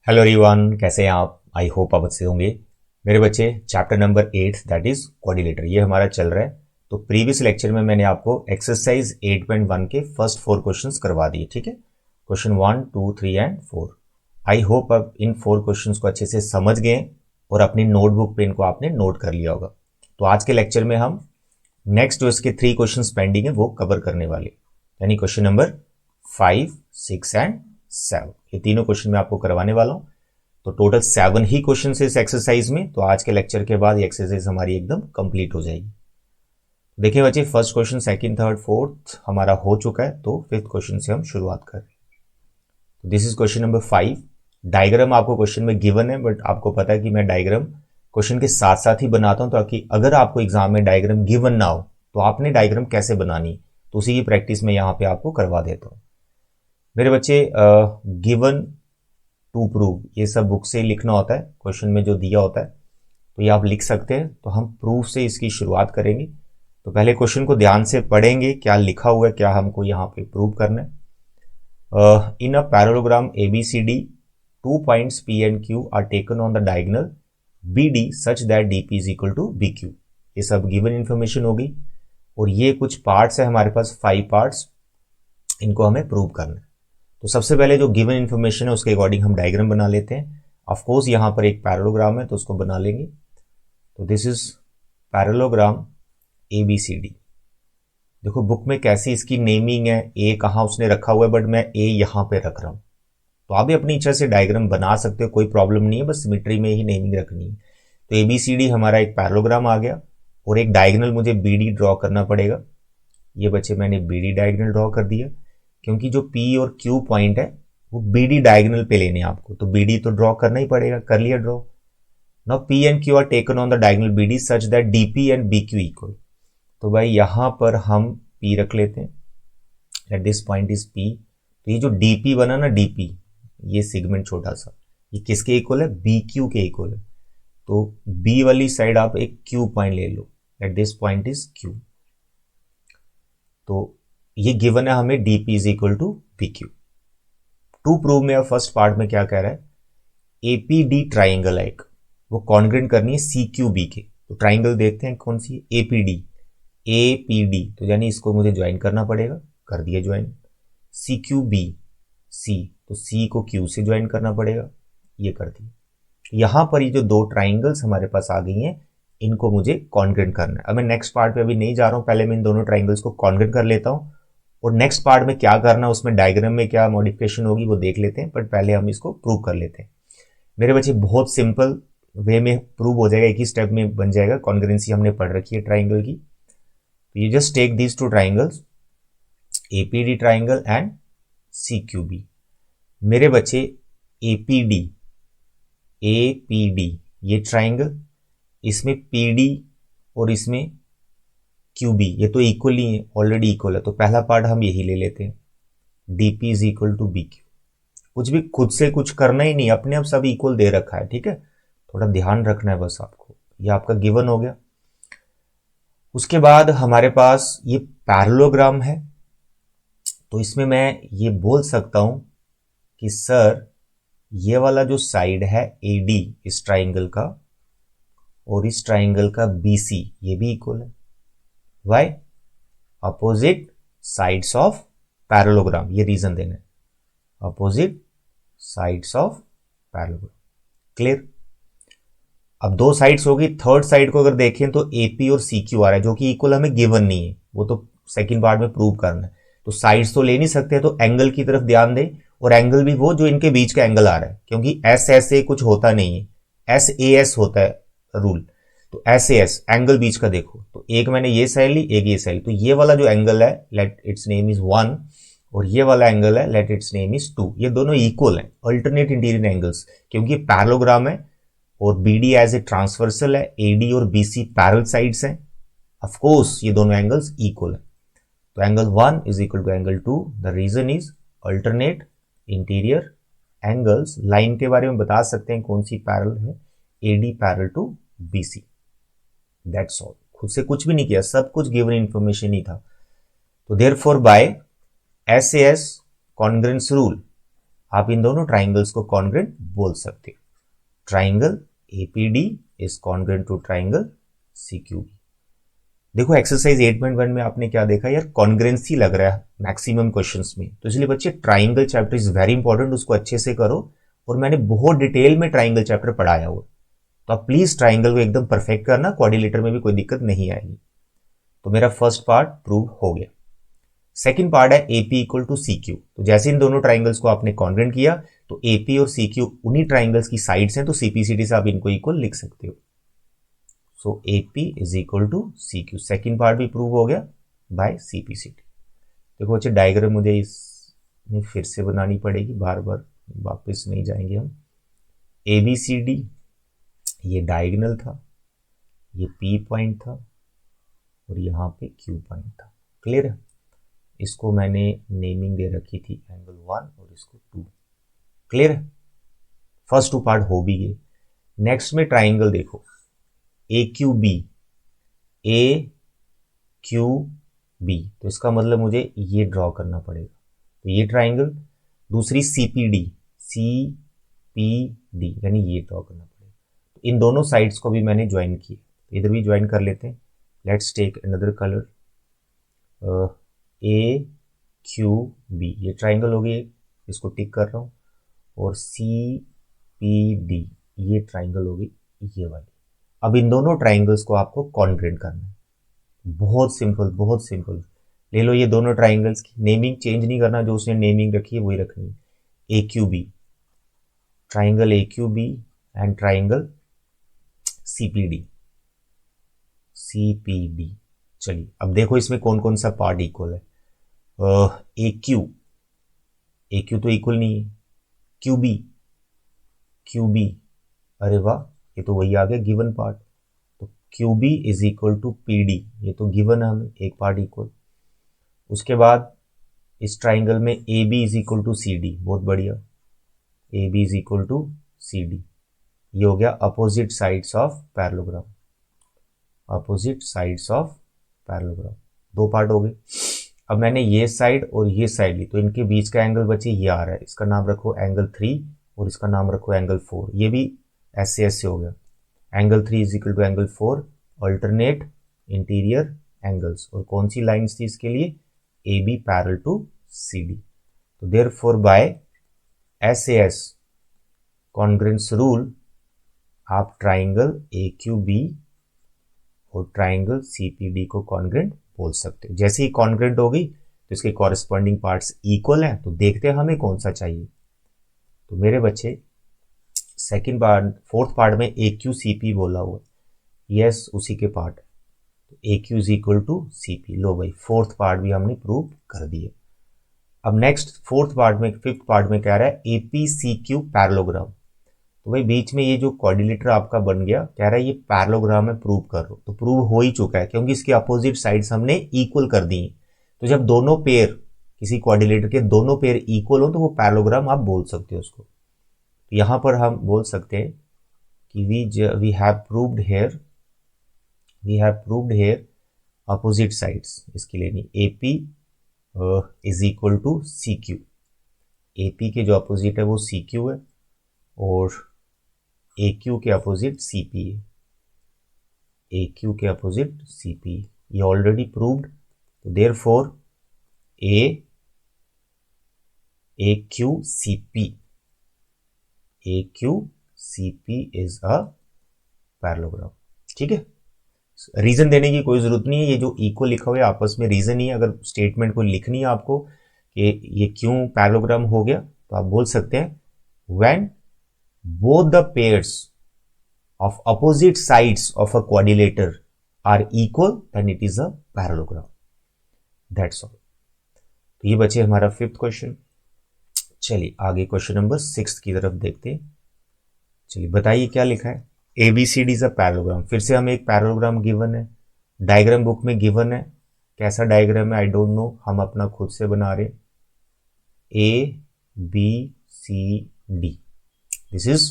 Hello everyone, कैसे हैं आप? आई होप आप अच्छे होंगे। मेरे बच्चे, chapter number 8 that is coordinator ये हमारा चल रहा है। तो प्रीवियस लेक्चर में मैंने आपको एक्सरसाइज 8.1 के फर्स्ट 4 क्वेश्चंस करवा दिए, ठीक है। Question 1, 2, 3 and 4। आई होप आप इन 4 क्वेश्चंस को अच्छे से समझ गए और अपनी नोटबुक पे इनको आपने नोट कर लिया होगा। तो आज के लेक्चर में हम नेक्स्ट जो इसके 3 क्वेश्चंस पेंडिंग है वो कवर करने वाले, यानी क्वेश्चन नंबर 5, 6 एंड 7। ये तीनों क्वेश्चन मैं आपको करवाने वाला हूं। तो टोटल 7 ही क्वेश्चन इस एक्सरसाइज में। तो आज के लेक्चर के बाद ये एक्सरसाइज हमारी एकदम कंप्लीट हो जाएगी। देखिए बच्चे, first question, second, third, fourth हमारा हो चुका है। तो फिफ्थ क्वेश्चन से हम शुरुआत कर रहे हैं। तो this is question number 5। Diagram आपको क्वेश्चन में गिवन है, बट आपको पता है कि मैं डायग्राम क्वेश्चन के साथ साथ ही बनाता हूं, ताकि अगर आपको एग्जाम में डायग्राम गिवन ना हो तो आपने डायग्राम कैसे बनानी, तो उसी की प्रैक्टिस में यहां पे आपको करवा देता हूं। मेरे बच्चे, गिवन टू प्रूव ये सब बुक से ही लिखना होता है, क्वेश्चन में जो दिया होता है तो ये आप लिख सकते हैं। तो हम प्रूफ से इसकी शुरुआत करेंगे। तो पहले क्वेश्चन को ध्यान से पढ़ेंगे, क्या लिखा हुआ है, क्या हमको यहाँ पे प्रूव करना है। In a parallelogram ABCD, 2 points P and Q are taken on the diagonal BD such that DP is equal to BQ। ये सब गिवन इंफॉर्मेशन होगी और ये कुछ पार्ट्स है हमारे पास, 5 पार्ट्स, इनको हमें प्रूव करना है। तो सबसे पहले जो गिवन इंफॉर्मेशन है उसके अकॉर्डिंग हम डायग्राम बना लेते हैं। ऑफ कोर्स यहाँ पर एक पैरेललोग्राम है तो उसको बना लेंगे। तो दिस इज पैरेललोग्राम ABCD। देखो बुक में कैसी इसकी नेमिंग है, ए कहाँ उसने रखा हुआ है, बट मैं ए यहाँ पे रख रहा हूँ। तो आप भी अपनी इच्छा से डायग्राम बना सकते हो, कोई प्रॉब्लम नहीं है, बस सिमेट्री में ही नेमिंग रखनी है। तो ABCD हमारा एक पैरेललोग्राम आ गया और एक डायगोनल मुझे BD ड्रॉ करना पड़ेगा। ये बच्चे मैंने BD डायगोनल ड्रॉ कर दिया, क्योंकि जो P और Q पॉइंट है वो BD डायगोनल पे लेने हैं आपको, तो BD तो ड्रॉ करना ही पड़ेगा। कर लिया draw. Now P and Q are taken on the diagonal BD such that DP and BQ equal. तो भाई यहां पर हम P रख लेते हैं, at this point is P। तो ये जो DP बना ना, DP ये सेगमेंट छोटा सा, ये किसके इक्वल है? BQ के इक्वल है। तो B वाली साइड आप एक Q पॉइंट ले लो, at this point is Q। तो ये गिवन है हमें DP is equal to BQ। To prove में फर्स्ट पार्ट में क्या कह रहा है, APD ट्राइंगल है एक, वो कॉन्ग्रेंट करनी है CQB के। तो ट्राइंगल देखते हैं कौन सी, APD तो यानी इसको मुझे ज्वाइन करना पड़ेगा, कर दिया ज्वाइन। CQB C, तो C को Q से ज्वाइन करना पड़ेगा, ये कर दिया। यहां पर ये जो दो ट्राइंगल्स हमारे पास आ गई हैं, इनको मुझे कॉन्ग्रेंट करना है। अब मैं नेक्स्ट पार्ट पे अभी नहीं जा रहा हूं, पहले मैं इन दोनों ट्राइंगल्स को कॉन्ग्रेंट कर लेता हूं और नेक्स्ट पार्ट में क्या करना है, उसमें डायग्राम में क्या मॉडिफिकेशन होगी वो देख लेते हैं, बट पहले हम इसको प्रूव कर लेते हैं। मेरे बच्चे बहुत सिंपल वे में प्रूव हो जाएगा, एक ही स्टेप में बन जाएगा। कॉन्ग्रेंसी हमने पढ़ रखी है ट्राइंगल की। तो you just take these two triangles, APD triangle and CQB। मेरे बच्चे APD ये ट्राइंगल, इसमें PD और इसमें QB ये तो इक्वल ही है, ऑलरेडी इक्वल है। तो पहला पार्ट हम यही ले लेते हैं, DP is equal to BQ। कुछ भी खुद से कुछ करना ही नहीं, अपने आप सब इक्वल दे रखा है, ठीक है। थोड़ा ध्यान रखना है बस आपको। ये आपका गिवन हो गया। उसके बाद हमारे पास ये पैरेललोग्राम है, तो इसमें मैं ये बोल सकता हूं कि सर ये वाला जो साइड है AD इस ट्राइंगल का और इस ट्राइंगल का BC ये भी इक्वल है। Why? Opposite sides of parallelogram, ये रीजन देना है, opposite sides of parallelogram. Clear? अब दो साइड्स होगी, थर्ड साइड को अगर देखें तो AP और CQ आ रहा है, जो कि इक्वल हमें गिवन नहीं है, वो तो सेकंड पार्ट में प्रूव करना है। तो साइड्स तो ले नहीं सकते, तो एंगल की तरफ ध्यान दें, और एंगल भी वो जो इनके बीच का एंगल आ रहा है, क्योंकि SSA कुछ होता नहीं है, SAS होता है रूल। तो SAS एंगल बीच का देखो, तो एक मैंने ये साइड ली, एक ये साइड, तो ये वाला जो एंगल है लेट इट्स नेम इज 1 और ये वाला एंगल है लेट इट्स नेम इज 2। ये दोनों इक्वल है, अल्टरनेट इंटीरियर एंगल्स, क्योंकि पैरेललोग्राम है और BD एज ए ट्रांसवर्सल है, AD और BC पैरेलल साइड्स हैं। ऑफ कोर्स ये दोनों एंगल्स इक्वल है। तो angle 1 is equal to angle 2। The reason is alternate interior angles. Line के बारे में बता सकते हैं कौन सी पैरेलल है, AD parallel to BC। That's all, खुद से कुछ भी नहीं किया, सब कुछ गिवन इंफॉर्मेशन ही था। तो therefore by SAS congruence rule आप इन दोनों ट्राइंगल्स को कॉन्ग्रेंट बोल सकते हो। Triangle APD is congruent to triangle CQB. देखो एक्सरसाइज 8.1 में आपने क्या देखा यार, कॉन्ग्रेंसी लग रहा है मैक्सिमम क्वेश्चंस में, तो इसलिए बच्चे triangle chapter is very important, उसको अच्छे से करो। और मैंने बहुत डिटेल में ट्राइंगल चैप्टर पढ़ाया हुआ, तो आप प्लीज ट्राइंगल को एकदम परफेक्ट करना, क्वाड्रिलेटर में भी कोई दिक्कत नहीं आएगी। तो मेरा फर्स्ट पार्ट प्रूव हो गया। सेकंड पार्ट है AP equal to C Q. तो जैसे इन दोनों ट्राइंगल्स को आपने कॉन्ग्रेंट किया, तो एपी और सी क्यू उन्हीं ट्राइंगल्स की साइड्स हैं, तो सीपीसीडी से आप इनको इक्वल लिख सकते हो। So AP is equal to C Q. Second part भी प्रूव हो गया बाय सीपीसीडी। देखो बच्चे डायग्राम मुझे इसमें फिर से बनानी पड़ेगी, बार बार वापस नहीं जाएंगे हम। ए बी सी डी ये डायगोनल था, ये पी पॉइंट था और यहाँ पे क्यू पॉइंट था। क्लियर है? इसको मैंने नेमिंग दे रखी थी एंगल 1 और इसको 2। क्लियर है? फर्स्ट 2 पार्ट हो भी गए। नेक्स्ट में ट्राइंगल देखो ए क्यू बी, ए क्यू बी, तो इसका मतलब मुझे ये ड्रॉ करना पड़ेगा। तो ये ट्राइंगल, दूसरी सीपीडी, सी पी डी यानी ये ड्रॉ करना पड़ेगा। तो इन दोनों साइड्स को भी मैंने ज्वाइन किया, तो इधर भी ज्वाइन कर लेते हैं। Let's take another colour, A Q B, ये ट्राइंगल हो गई, इसको टिक कर रहा हूँ। और सी पी डी ये ट्राइंगल हो गई, ये वाली। अब इन दोनों ट्राइंगल्स को आपको कॉन्ग्रेंट करना है। बहुत सिंपल, बहुत सिंपल। ले लो ये दोनों ट्राइंगल्स की नेमिंग चेंज नहीं करना, जो उसने नेमिंग रखी है वही रखनी है। A Q B, triangle A Q B and triangle CPD, CPD. चलिए अब देखो इसमें कौन कौन सा पार्ट इक्वल है। ए क्यू तो इक्वल नहीं है। क्यू बी, अरे वाह, ये तो वही आ गया गिवन पार्ट। तो Q B is equal to P D, ये तो गिवन है हमें, एक पार्ट इक्वल। उसके बाद इस ट्राइंगल में A B is equal to C D, बहुत बढ़िया, A B is equal to C D. ये हो गया opposite sides of parallelogram, opposite sides of parallelogram. 2 part हो गए। अब मैंने ये साइड और ये साइड ली, तो इनके बीच का एंगल बचे ये आ रहा है, इसका नाम रखो एंगल 3 और इसका नाम रखो एंगल 4। ये भी ऐसे हो गया, angle 3 is equal to angle 4, alternate interior angles. और कौन सी लाइन्स थी इसके लिए? A B parallel to C D. तो therefore by SAS congruence rule आप ट्राइंगल ए क्यू बी और ट्राइंगल सीपीडी को कॉन्ग्रेंट बोल सकते हो। जैसे ही कॉन्ग्रेंट हो गई तो इसके कॉरेस्पॉन्डिंग पार्ट्स इक्वल हैं, तो देखते हैं हमें कौन सा चाहिए। तो मेरे बच्चे सेकंड पार्ट, फोर्थ पार्ट में ए क्यू सी पी बोला हुआ, यस उसी के पार्ट है। तो A Q is equal to C P. लो भाई, फोर्थ पार्ट भी हमने प्रूव कर दिया। अब नेक्स्ट फोर्थ पार्ट में, फिफ्थ पार्ट में कह रहा है A P C Q parallelogram. तो भाई बीच में ये जो क्वाड्रिलेटर आपका बन गया, कह रहा है ये पैरेललोग्राम है, प्रूव करो। तो प्रूव हो ही चुका है क्योंकि इसके अपोजिट साइड्स हमने इक्वल कर दी। तो जब दोनों पेयर, किसी क्वाड्रिलेटर के दोनों पेयर इक्वल हो, तो वो पैरेललोग्राम आप बोल सकते हो उसको। तो यहां पर हम बोल सकते हैं कि we have proved here opposite sides. इसके लिए नहीं, AP is equal to C Q. AP के जो अपोजिट है वो सी क्यू है और ए क्यू के अपोजिट सी पी है। ए क्यू के अपोजिट सी पी, ये ऑलरेडी प्रूव्ड। तो therefore A Q C P, A Q C P is a parallelogram. ठीक है, रीजन देने की कोई जरूरत नहीं है, ये जो इक्वल लिखा हुआ है आपस में रीजन ही है। अगर स्टेटमेंट को लिखनी है आपको कि ये क्यों पैरेललोग्राम हो गया, तो आप बोल सकते हैं when both the pairs of opposite sides of a quadrilateral are equal then it is a parallelogram. That's all. तो ये बचे हमारा फिफ्थ क्वेश्चन। चलिए आगे क्वेश्चन नंबर 6 की तरफ देखते हैं। चलिए बताइए क्या लिखा है। ABCD is a parallelogram. फिर से हमें एक पैरेललोग्राम गिवन है, डायग्राम बुक में गिवन है। कैसा डायग्राम है आई डोंट नो, हम अपना खुद से बना रहे। ABCD, this is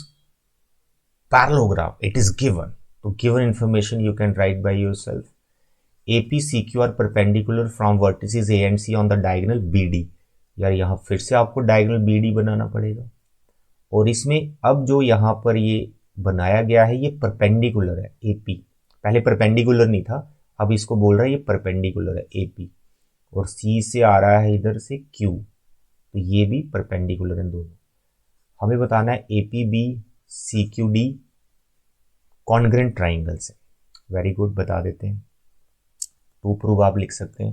parallelogram, it is given. So given information you can write by yourself. AP CQ are perpendicular from vertices A and C on the diagonal BD. यार यहाँ फिर से आपको डायगोनल BD बनाना पड़ेगा, और इसमें अब जो यहाँ पर ये बनाया गया है ये परपेंडिकुलर है AP, पहले परपेंडिकुलर नहीं था, अब इसको बोल रहा है ये परपेंडिकुलर है AP, और C से आ रहा है इधर से Q, तो ये भी परपेंडिकुलर है दोनों। हमें बताना है APB CQD कॉन्ग्रेंट ट्राइंगल्स है। वेरी गुड, बता देते हैं। टू प्रूव आप लिख सकते हैं,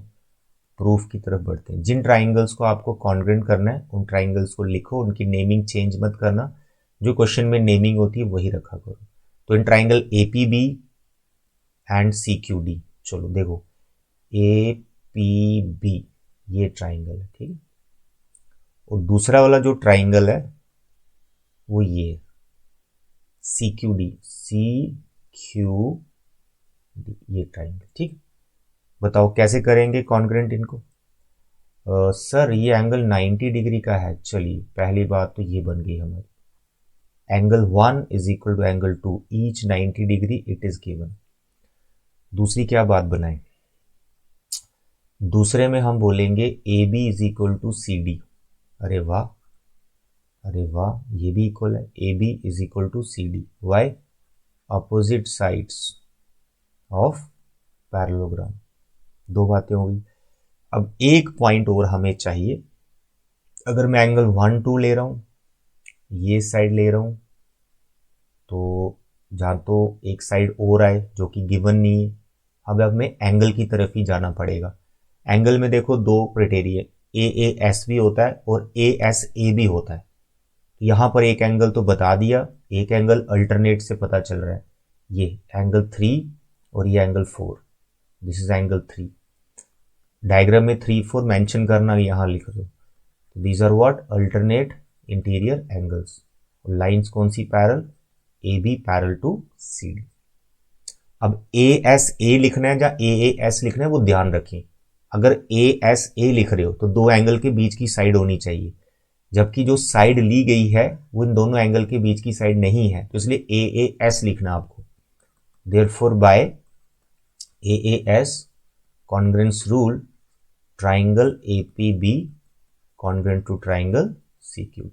प्रूफ की तरफ बढ़ते हैं। जिन ट्राइंगल्स को आपको कॉन्ग्रेंट करना है उन ट्राइंगल्स को लिखो, उनकी नेमिंग चेंज मत करना, जो क्वेश्चन में नेमिंग होती है वही रखा करो। तो in triangle APB and CQD, चलो देखो APB ये ट्राइंगल है, ठीक है, और दूसरा वाला जो ट्राइंगल है वो ये CQD ये ट्राइंगल, ठीक। बताओ कैसे करेंगे कॉन्ग्रेंट इनको। सर ये एंगल 90 डिग्री का है। चलिए पहली बात तो ये बन गई हमारी, angle 1 is equal to angle 2, each 90 degree it is given. दूसरी क्या बात बनाएं, दूसरे में हम बोलेंगे AB is equal to CD। अरे वाह, अरे वाह, ये भी इक्वल है, AB is equal to CD। Why? Opposite sides of parallelogram. दो बातें हो गई। अब एक पॉइंट और हमें चाहिए, अगर मैं एंगल 1 2 ले रहा हूं, ये साइड ले रहा हूं, तो जहां तो एक साइड और आए जो कि गिवन नहीं है, अब हमें एंगल की तरफ ही जाना पड़ेगा। एंगल में देखो दो क्राइटेरिया, AAS भी होता है और ASA भी होता है। यहां पर एक एंगल तो बता दिया, एक एंगल अल्टरनेट से पता चल रहा है, ये एंगल 3 और ये angle 4, this is angle 3। Diagram में 3 4 मेंशन करना, यहां लिख दो। These are what, alternate interior angles. Lines कौन सी parallel, AB parallel to CD। अब ASA लिखना है या AAS लिखना है वो ध्यान रखें। अगर ASA लिख रहे हो तो दो एंगल के बीच की साइड होनी चाहिए, जबकि जो साइड ली गई है वो इन दोनों एंगल के बीच की साइड नहीं है, तो इसलिए AAS लिखना आपको। Therefore by AAS congruence rule, triangle APB congruent to triangle CQD।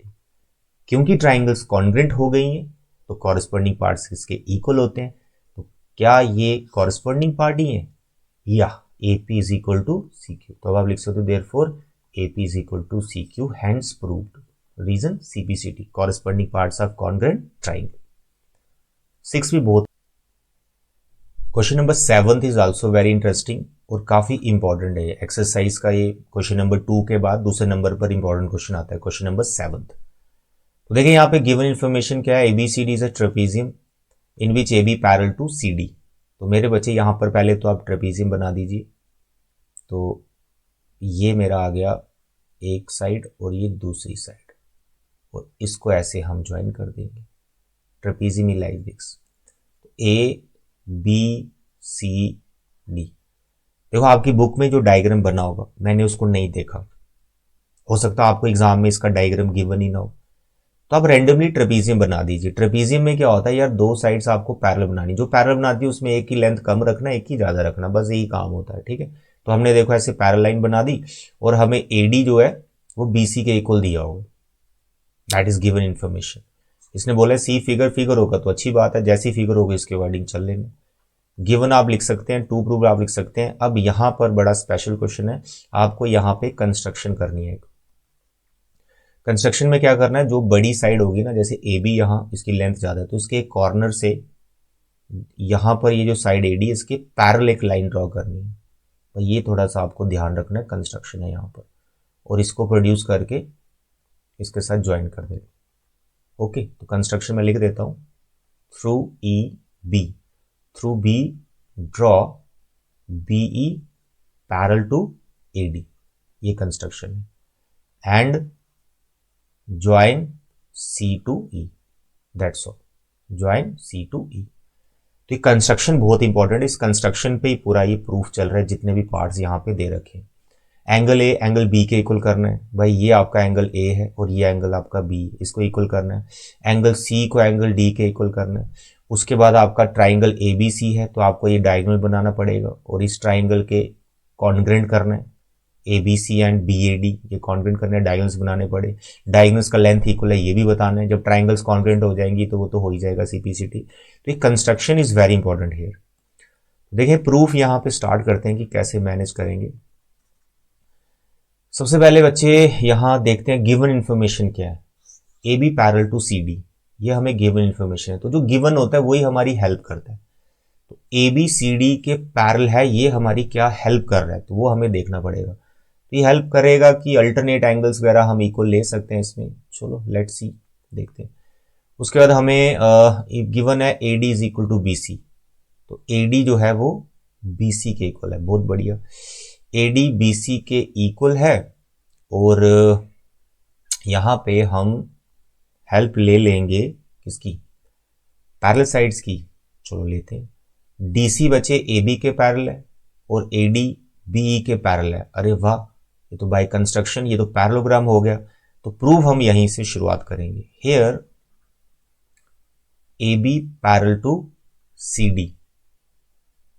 क्योंकि ट्राइंगल्स कॉन्ग्रेंट हो गई हैं तो कॉरस्पॉन्डिंग पार्ट्स इसके इक्वल होते हैं। तो क्या ये कॉरस्पॉन्डिंग पार्ट ही है, या AP is equal to CQ। तो अब आप लिख सकते हो therefore AP is equal to CQ, hence proved. Reason CPCT, corresponding parts are congruent triangle. 6 भी बहुत। Question number 7 is also very interesting और काफी इंपॉर्टेंट है एक्सरसाइज का। ये क्वेश्चन नंबर 2 के बाद दूसरे नंबर पर इंपॉर्टेंट क्वेश्चन आता है, क्वेश्चन नंबर 7। तो देखिए यहाँ पे गिवन इन्फॉर्मेशन क्या है, ABCD is a trapezium in which AB parallel to CD। तो मेरे बच्चे यहाँ पर पहले तो आप ट्रेपेजियम बना दीजिए। तो ये मेरा आ गया एक साइड और ये दूसरी साइड, और इसको ऐसे हम ज्वाइन कर देंगे। Trapezium is like this, ABCD। देखो आपकी बुक में जो डायग्राम बना होगा मैंने उसको नहीं देखा, हो सकता है आपको एग्जाम में इसका डायग्राम गिवन ही ना हो, तो आप रैंडमली ट्रेपेजियम बना दीजिए। ट्रेपेजियम में क्या होता है यार, दो साइड्स आपको पैरेलल बनानी, जो पैरेलल बनाती है उसमें एक की लेंथ कम रखना, एक की ज्यादा रखना, बस यही काम होता है, ठीक है। तो हमने देखो ऐसे पैरेलल लाइन बना दी और हमें AD जो है वो BC के इक्वल दिया होगा, दैट इज गिवन इन्फॉर्मेशन। इसने बोला सी फिगर होगा तो अच्छी बात है, जैसी फिगर होगी इसके अकॉर्डिंग चल लेंगे। गिवन आप लिख सकते हैं, टू प्रूव आप लिख सकते हैं। अब यहां पर बड़ा स्पेशल क्वेश्चन है, आपको यहां पे कंस्ट्रक्शन करनी है। कंस्ट्रक्शन में क्या करना है, जो बड़ी साइड होगी ना, जैसे AB यहां इसकी लेंथ ज्यादा है तो इसके एक कॉर्नर से यहां पर ये जो साइड AD है इसके पैरेलल एक लाइन ड्रॉ करनी है। तो ये थोड़ा सा आपको ध्यान रखना है, कंस्ट्रक्शन है यहां पर, और इसको प्रोड्यूस करके इसके साथ ज्वाइन कर देना। ओके, तो कंस्ट्रक्शन में लिख देता हूं, through B draw BE parallel to AD, ये कंस्ट्रक्शन है, and join C to E, that's all, join C to E। तो ये कंस्ट्रक्शन बहुत इंपॉर्टेंट है, इस कंस्ट्रक्शन पे ही पूरा ये प्रूफ चल रहा है, जितने भी पार्ट्स यहाँ पे दे रखे हैं। एंगल A एंगल B के इक्वल करना है भाई, ये आपका एंगल A है और ये एंगल आपका B, इसको इक्वल करना है। एंगल C को एंगल D के इक्वल करना है। उसके बाद आपका ट्राइंगल ABC है तो आपको ये डायगोनल बनाना पड़ेगा और इस ट्राइंगल के कॉन्ग्रेंट करना है। A B C and B A D, ये कॉन्ग्रुएंट करने डायगोनल्स बनाने पड़े, डायगोनल्स का लेंथ इक्वल है ये भी बताना है। जब ट्राइंगल्स कॉन्ग्रुएंट हो जाएंगी तो वो तो हो ही जाएगा सीपीसीटी। तो ये construction is very important here. देखिए प्रूफ यहां पे स्टार्ट करते हैं कि कैसे मैनेज करेंगे। सबसे पहले बच्चे यहां देखते हैं गिवन इंफॉर्मेशन क्या है। A B parallel to C D, ये हमें गिवन इंफॉर्मेशन है। तो जो गिवन होता है वही हमारी हेल्प करता है। तो ए बी सी डी के पैरेलल है, ये हमारी क्या हेल्प कर रहा है, तो वो हमें देखना पड़ेगा। तो ये हेल्प करेगा कि अल्टरनेट एंगल्स वगैरह हम इक्वल ले सकते हैं इसमें। चलो लेट्स सी, देखते हैं। उसके बाद हमें गिवन है A D is equal to B C, तो ए डी जो है वो बी सी के इक्वल है। बहुत बढ़िया, ए डी बी सी के इक्वल है। और यहां पे हम हेल्प ले लेंगे किसकी, पैरेलल साइड्स की। चलो लेते हैं। डीसी बचे ए बी के पैरेलल है और ए डी बी के पैरेलल है। अरे वाह, ये तो बाय कंस्ट्रक्शन ये तो पैरेललोग्राम हो गया। तो प्रूफ हम यहीं से शुरुआत करेंगे। Here A B parallel to C D,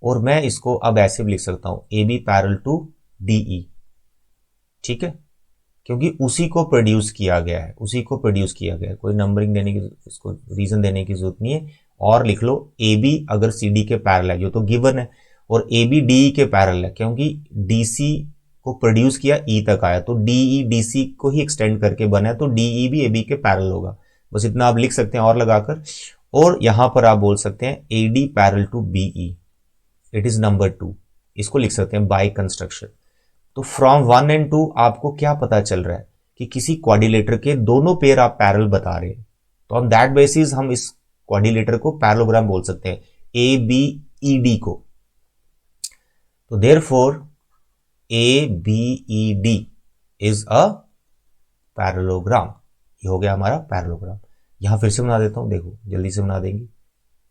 और मैं इसको अब ऐसे भी लिख सकता हूं A B parallel to D E, ठीक है, क्योंकि उसी को प्रोड्यूस किया गया है, उसी को प्रोड्यूस किया गया है। कोई नंबरिंग देने की, इसको रीजन देने की जरूरत नहीं है। और लिख लो ए बी अगर सी डी के पैरेलल है, जो तो गिवन है, और ए बी डी ई के पैरेलल है, क्योंकि डी सी को प्रोड्यूस किया ई तक आया, तो डी ई डी सी को ही एक्सटेंड करके बना है, तो डी ई भी ए बी के पैरेलल होगा। बस इतना आप लिख सकते हैं और लगाकर। और यहां पर आप बोल सकते हैं A D parallel to B E, it is number 2, इसको लिख सकते हैं बाय कंस्ट्रक्शन। तो फ्रॉम 1 एंड 2 आपको क्या पता चल रहा है कि किसी क्वाड्रिलेटर के दोनों पेयर आप पैरेलल बता रहे हैं, तो ऑन दैट बेसिस हम इस क्वाड्रिलेटर को पैरेललोग्राम बोल सकते हैं, ए बी ई डी को। तो therefore A B E D is a parallelogram. ये हो गया हमारा पैरेललोग्राम। यहां फिर से बना देता हूं, देखो जल्दी से बना देंगे।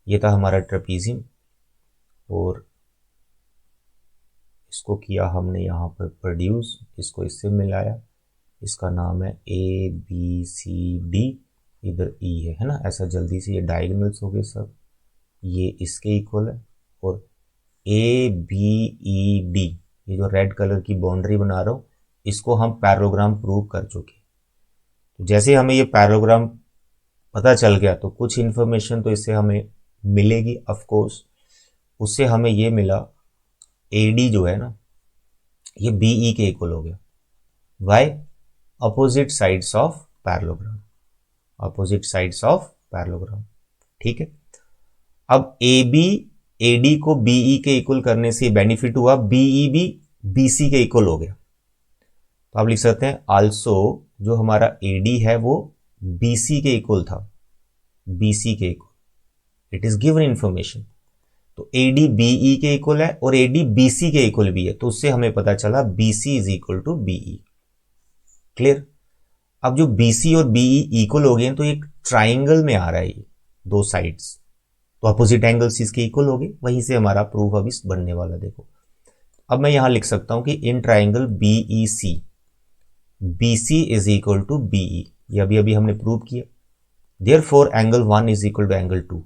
ये था हमारा ट्रेपीजियम, और इसको किया हमने यहां पर प्रोड्यूस, इसको इससे मिलाया, इसका नाम है ए बी सी डी, इधर ई है ना। ऐसा जल्दी से ये डायगोनल्स हो गए सब, ये इसके इक्वल है। और ए बी ई डी, ये जो रेड कलर की बाउंड्री बना रहा हूं, इसको हम पैरेललोग्राम प्रूव कर चुके। तो जैसे हमें ये पैरेललोग्राम पता चल गया, तो कुछ इंफॉर्मेशन तो इससे हमें मिलेगी ऑफ कोर्स। उससे हमें ये मिला ए डी जो है ना, ये बी ई के इक्वल हो गया। Why? Opposite sides of parallelogram, opposite sides of parallelogram, ठीक है। अब ए बी ए डी को बीई के इक्वल करने से बेनिफिट हुआ, बीई भी बीसी के इक्वल हो गया। तो आप लिख सकते हैं आल्सो जो हमारा ए डी है वो बीसी के इक्वल था, बीसी के equal, it is given information. तो ए डी बीई के इक्वल है और ए डी बीसी के इक्वल भी है, तो उससे हमें पता चला BC is equal to BE. Clear? अब जो बीसी और बीई इक्वल हो गए हैं, तो एक ट्राइंगल में आ रहा है ये दो साइड्स, तो अपोजिट एंगल्स इसके इक्वल हो गए। वहीं से हमारा प्रूफ अभी बनने वाला। देखो अब मैं यहां लिख सकता हूं कि in triangle BE C, BC is equal to BE, ये अभी अभी हमने प्रूव किया। Therefore angle 1 is equal to angle 2।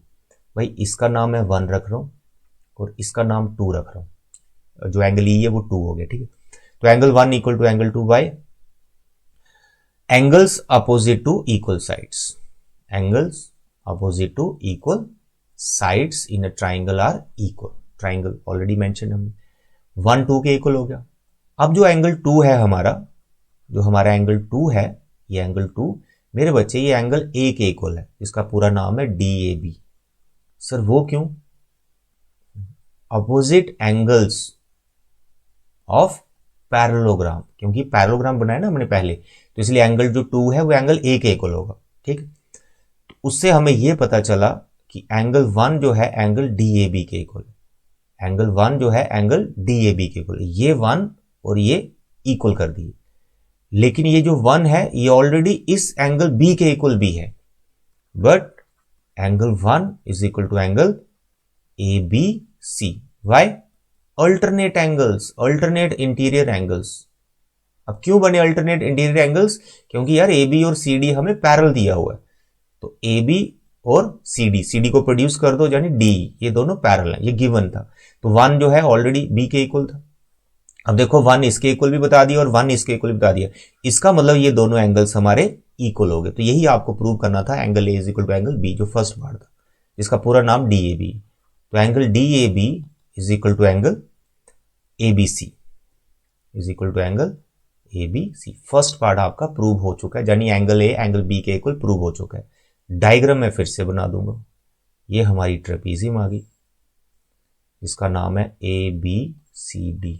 भाई इसका नाम मैं 1 रख रहा हूं और इसका नाम 2 रख रहा हूं, जो एंगल ई है वो 2 हो गया, ठीक है। तो angle 1 equal to angle 2 by angles opposite to equal sides, angles opposite to equal sides in a triangle are equal. Triangle already mention हमने, 1 2 के इक्वल हो गया। अब जो एंगल 2 है हमारा, जो हमारा एंगल 2 है, ये एंगल 2 मेरे बच्चे ये एंगल ए के इक्वल है, इसका पूरा नाम है डी ए बी। सर वो क्यों? अपोजिट एंगल्स ऑफ पैरेललोग्राम, क्योंकि पैरेललोग्राम बनाया ना हमने पहले, तो इसलिए एंगल जो 2 है वो एंगल ए के इक्वल होगा, ठीक। तो उससे हमें यह पता चला कि एंगल 1 जो है एंगल डी ए बी के इक्वल, एंगल 1 जो है एंगल डी ए बी के इक्वल, ये 1 और ये इक्वल कर दिए। लेकिन ये जो 1 है ये ऑलरेडी इस एंगल बी के इक्वल भी है, but angle 1 is equal to angle A B C. Why? Alternate angles, alternate interior angles. अब क्यों बने अल्टरनेट इंटीरियर एंगल्स? क्योंकि यार ए बी और सी डी हमें पैरेलल दिया हुआ है, तो ए बी और सी डी को प्रोड्यूस कर दो यानी डी, ये दोनों पैरेलल है, ये गिवन था। तो 1 जो है ऑलरेडी बी के इक्वल था। अब देखो 1 इसके इक्वल भी बता दिया और 1 इसके इक्वल भी बता दिया, इसका मतलब ये दोनों एंगल्स हमारे इक्वल हो गए। तो यही आपको प्रूव करना था, angle A is equal to angle B, जो फर्स्ट पार्ट था, जिसका पूरा नाम डी ए बी। तो angle D A B is equal to angle A B C, is equal to angle A B C. First part आपका prove हो चुका है, यानी एंगल ए एंगल बी के इक्वल प्रूव हो चुका है। डायग्राम मैं फिर से बना दूंगा। ये हमारी ट्रेपीजियम आ गई, इसका नाम है ए बी सी डी।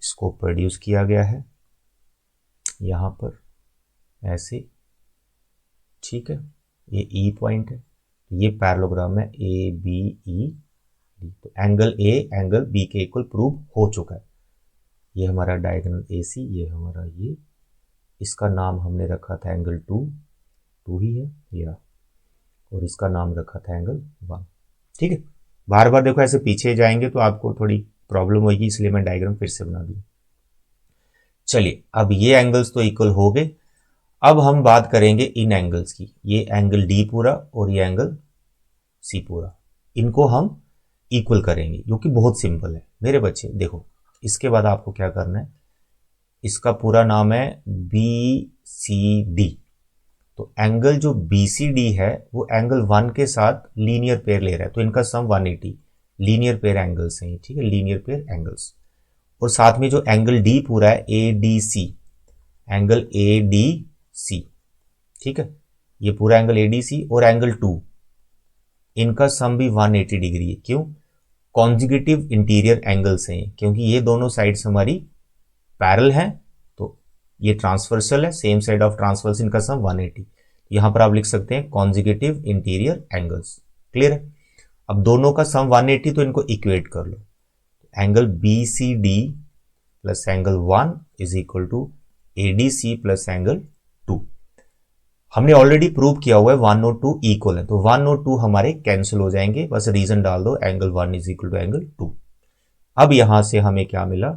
इसको प्रोड्यूस किया गया है यहां पर ऐसे, ठीक है। ये ई पॉइंट है, ये पैरेललोग्राम है ए बी ई डी। तो एंगल ए एंगल बी के इक्वल प्रूव हो चुका है। ये हमारा डायगोनल ए सी, ये हमारा ये, इसका नाम हमने रखा था एंगल 2 ही है या, और इसका नाम रखा था एंगल 1, ठीक है। बार बार देखो ऐसे पीछे जाएंगे तो आपको थोड़ी प्रॉब्लम होगी, इसलिए मैं डायग्राम फिर से बना दूं। चलिए, अब ये एंगल्स तो इक्वल हो गए। अब हम बात करेंगे इन एंगल्स की, ये एंगल डी पूरा और ये एंगल सी पूरा, इनको हम इक्वल करेंगे, जो कि बहुत सिंपल है मेरे बच्चे। देखो इसके बाद आपको क्या करना है, इसका पूरा नाम है बी सी डी। तो एंगल जो बी सी डी है वो एंगल 1 के साथ लीनियर पेयर ले रहा है, तो इनका सम 180 लीनियर पेयर एंगल्स हैं, ठीक है, लीनियर पेयर एंगल्स। और साथ में जो एंगल डी पूरा है A D C, angle A D C, ठीक है, ये पूरा एंगल ए डी सी और एंगल 2, इनका सम भी 180 डिग्री है। क्यों? कॉन्जिक्यूटिव इंटीरियर एंगल्स हैं, क्योंकि ये दोनों साइड्स हमारी पैरेलल हैं, तो ये ट्रांसवर्सल है, सेम साइड ऑफ ट्रांसवर्स, इनका सम 180। यहां पर आप लिख सकते हैं कॉन्जिक्यूटिव इंटीरियर एंगल्स। क्लियर है? अब दोनों का सम 180, तो इनको इक्वेट कर लो। Angle B C D plus angle 1 is equal to A D C plus angle 2। हमने ऑलरेडी प्रूव किया हुआ है 1 और 2 इक्वल है, तो 1 और 2 हमारे कैंसिल हो जाएंगे, बस रीजन डाल दो, angle 1 is equal to angle 2। अब यहां से हमें क्या मिला,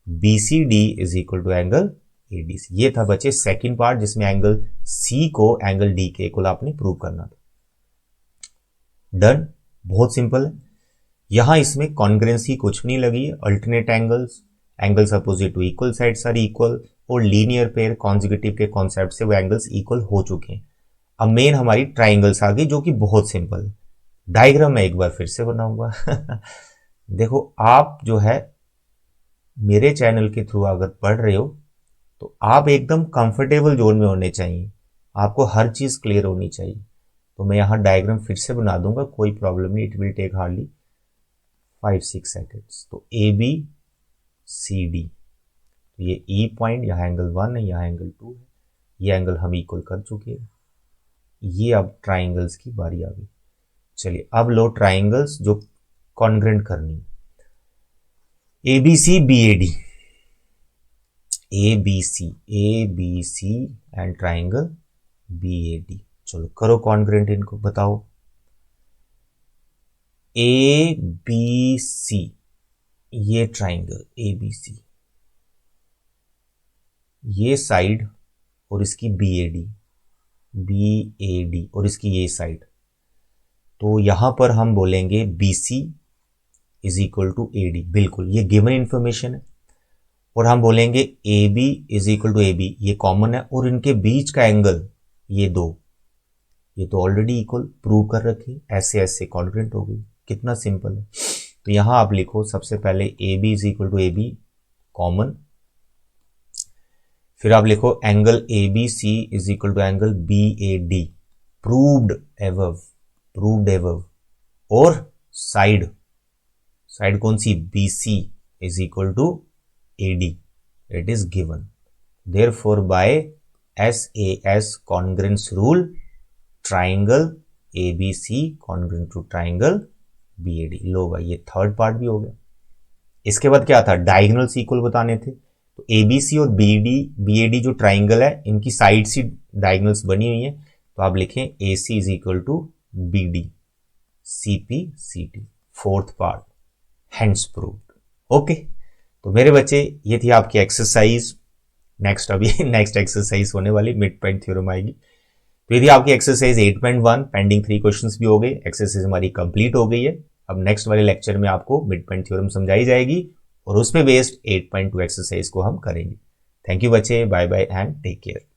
B C D is equal to angle A D C. ये था बच्चे सेकंड पार्ट, जिसमें एंगल सी को एंगल डी के इक्वल आपने प्रूव करना था। डन, बहुत सिंपल है। यहां इसमें कॉन्ग्रुएंसी कुछ नहीं लगी है, alternate angles opposite to equal sides are equal, और लीनियर पेयर कॉन्जिक्यूटिव के कॉन्सेप्ट से वो एंगल्स इक्वल हो चुके हैं। अब मेन हमारी ट्राइंगल्स आ गई, जो कि बहुत सिंपल है। डायग्राम मैं एक बार फिर से बनाऊंगा। देखो आप जो है मेरे चैनल के थ्रू अगर पढ़ रहे हो तो आप एकदम कंफर्टेबल जोन में होने चाहिए, आपको हर चीज क्लियर होनी चाहिए। तो मैं यहां डायग्राम फिर से बना दूंगा, कोई प्रॉब्लम नहीं, it will take hardly 5-6 seconds. तो ए बी सी डी, ये ई पॉइंट, यहाँ एंगल 1 है, यहाँ एंगल 2 है, ये एंगल हम इक्वल कर चुके हैं। ये अब ट्राइंगल्स की बारी आ गई। चलिए अब लो ट्राइंगल्स जो कॉन्ग्रुएंट करनी है, A B C B A D, A B C and triangle B A D. चलो करो कॉन्ग्रुएंट, इनको बताओ। ए बी सी, ये ट्राइंगल ए बी सी, ये साइड और इसकी बी ए डी और इसकी ये साइड, तो यहां पर हम बोलेंगे B C is equal to A D. बिल्कुल ये गिवन इंफॉर्मेशन है। और हम बोलेंगे A B is equal to A B, ये कॉमन है, और इनके बीच का एंगल ये 2, ये तो ऑलरेडी इक्वल प्रूव कर रखे, ऐसे ऐसे कॉन्ग्रुएंट हो गई। कितना सिंपल है। तो यहां आप लिखो सबसे पहले A B is equal to A B common, फिर आप लिखो angle A B C is equal to angle B A D, proved above, और साइड कौन सी, B C is equal to A D, it is given. Therefore by SAS congruence rule, triangle A B C congruent to triangle B A D. लो भाई ये third part भी हो गया। इसके बाद क्या था, डायगोनल्स इक्वल बताने थे। तो ए बी सी और बी ए डी जो ट्राइंगल है, इनकी साइड सी डायगोनल्स बनी हुई है, तो आप लिखें A C is equal to B D C P C T. Fourth part hence proved. Okay, तो मेरे बच्चे ये थी आपकी एक्सरसाइज। नेक्स्ट एक्सरसाइज होने वाली मिड पॉइंट थ्योरम आएगी। तो ये थी आपकी एक्सरसाइज 8.1, पेंडिंग 3 क्वेश्चंस भी हो गए, एक्सरसाइज हमारी कंप्लीट हो गई है। अब नेक्स्ट वाले लेक्चर में आपको मिड पॉइंट थ्योरम समझाई जाएगी और उस पे बेस्ड 8.2 एक्सरसाइज को हम करेंगे। थैंक यू बच्चे, bye bye and take care.